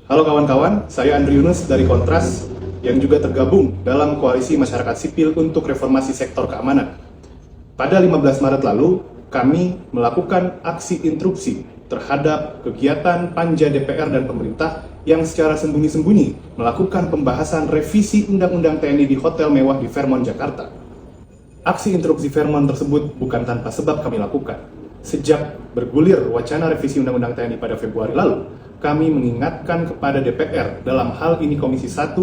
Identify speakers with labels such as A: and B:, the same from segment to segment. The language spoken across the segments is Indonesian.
A: Halo kawan-kawan, saya Andri Yunus dari Kontras yang juga tergabung dalam Koalisi Masyarakat Sipil untuk Reformasi Sektor Keamanan. Pada 15 Maret lalu, kami melakukan aksi interupsi terhadap kegiatan Panja DPR dan pemerintah yang secara sembunyi-sembunyi melakukan pembahasan revisi Undang-Undang TNI di hotel mewah di Fairmont, Jakarta. Aksi interupsi Fairmont tersebut bukan tanpa sebab kami lakukan. Sejak bergulir wacana revisi Undang-Undang TNI pada Februari lalu, kami mengingatkan kepada DPR, dalam hal ini Komisi 1,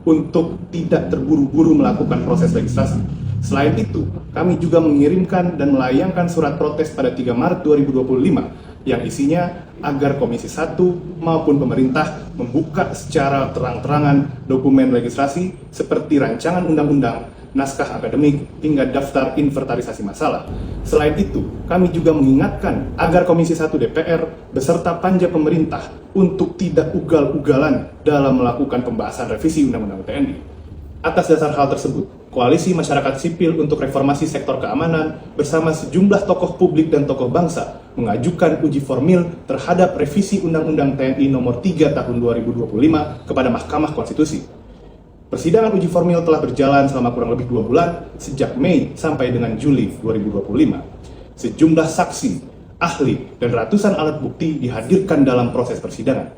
A: untuk tidak terburu-buru melakukan proses legislasi. Selain itu, kami juga mengirimkan dan melayangkan surat protes pada 3 Maret 2025 yang isinya agar Komisi 1 maupun pemerintah membuka secara terang-terangan dokumen legislasi seperti rancangan undang-undang, naskah akademik, hingga daftar inventarisasi masalah. Selain itu, kami juga mengingatkan agar Komisi 1 DPR beserta panja pemerintah untuk tidak ugal-ugalan dalam melakukan pembahasan revisi Undang-Undang TNI. Atas dasar hal tersebut, Koalisi Masyarakat Sipil untuk Reformasi Sektor Keamanan bersama sejumlah tokoh publik dan tokoh bangsa mengajukan uji formil terhadap revisi Undang-Undang TNI Nomor 3 Tahun 2025 kepada Mahkamah Konstitusi. Persidangan uji formil telah berjalan selama kurang lebih 2 bulan, sejak Mei sampai dengan Juli 2025. Sejumlah saksi, ahli, dan ratusan alat bukti dihadirkan dalam proses persidangan.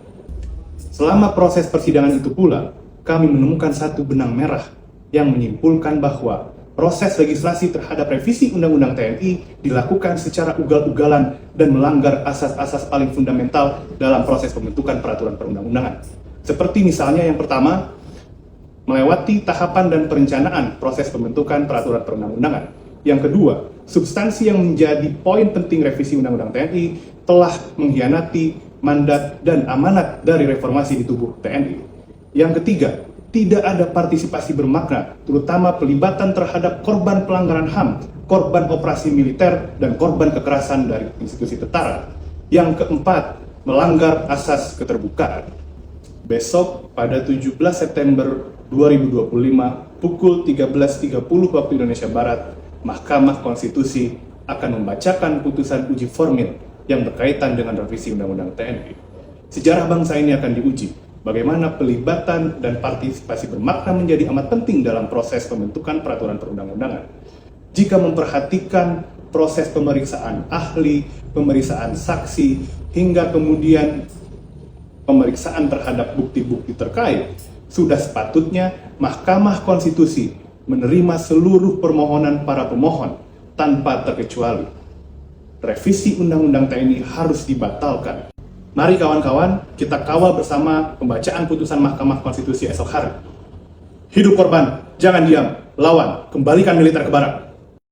A: Selama proses persidangan itu pula, kami menemukan satu benang merah yang menyimpulkan bahwa proses legislasi terhadap revisi Undang-Undang TNI dilakukan secara ugal-ugalan dan melanggar asas-asas paling fundamental dalam proses pembentukan peraturan perundang-undangan. Seperti misalnya yang pertama, melewati tahapan dan perencanaan proses pembentukan peraturan perundang-undangan. Yang kedua, substansi yang menjadi poin penting revisi Undang-Undang TNI telah mengkhianati mandat dan amanat dari reformasi di tubuh TNI. Yang ketiga, tidak ada partisipasi bermakna, terutama pelibatan terhadap korban pelanggaran HAM, korban operasi militer, dan korban kekerasan dari institusi tentara. Yang keempat, melanggar asas keterbukaan. Besok pada 17 September 2025 pukul 13.30 waktu Indonesia Barat, Mahkamah Konstitusi akan membacakan putusan uji formil yang berkaitan dengan revisi Undang-Undang TNI. Sejarah bangsa ini akan diuji, bagaimana pelibatan dan partisipasi bermakna menjadi amat penting dalam proses pembentukan peraturan perundang-undangan. Jika memperhatikan proses pemeriksaan ahli, pemeriksaan saksi, hingga kemudian pemeriksaan terhadap bukti-bukti terkait, sudah sepatutnya Mahkamah Konstitusi menerima seluruh permohonan para pemohon tanpa terkecuali. Revisi Undang-Undang TNI harus dibatalkan. Mari kawan-kawan, kita kawal bersama pembacaan putusan Mahkamah Konstitusi esok hari. Hidup korban, jangan diam, lawan, kembalikan militer ke barak.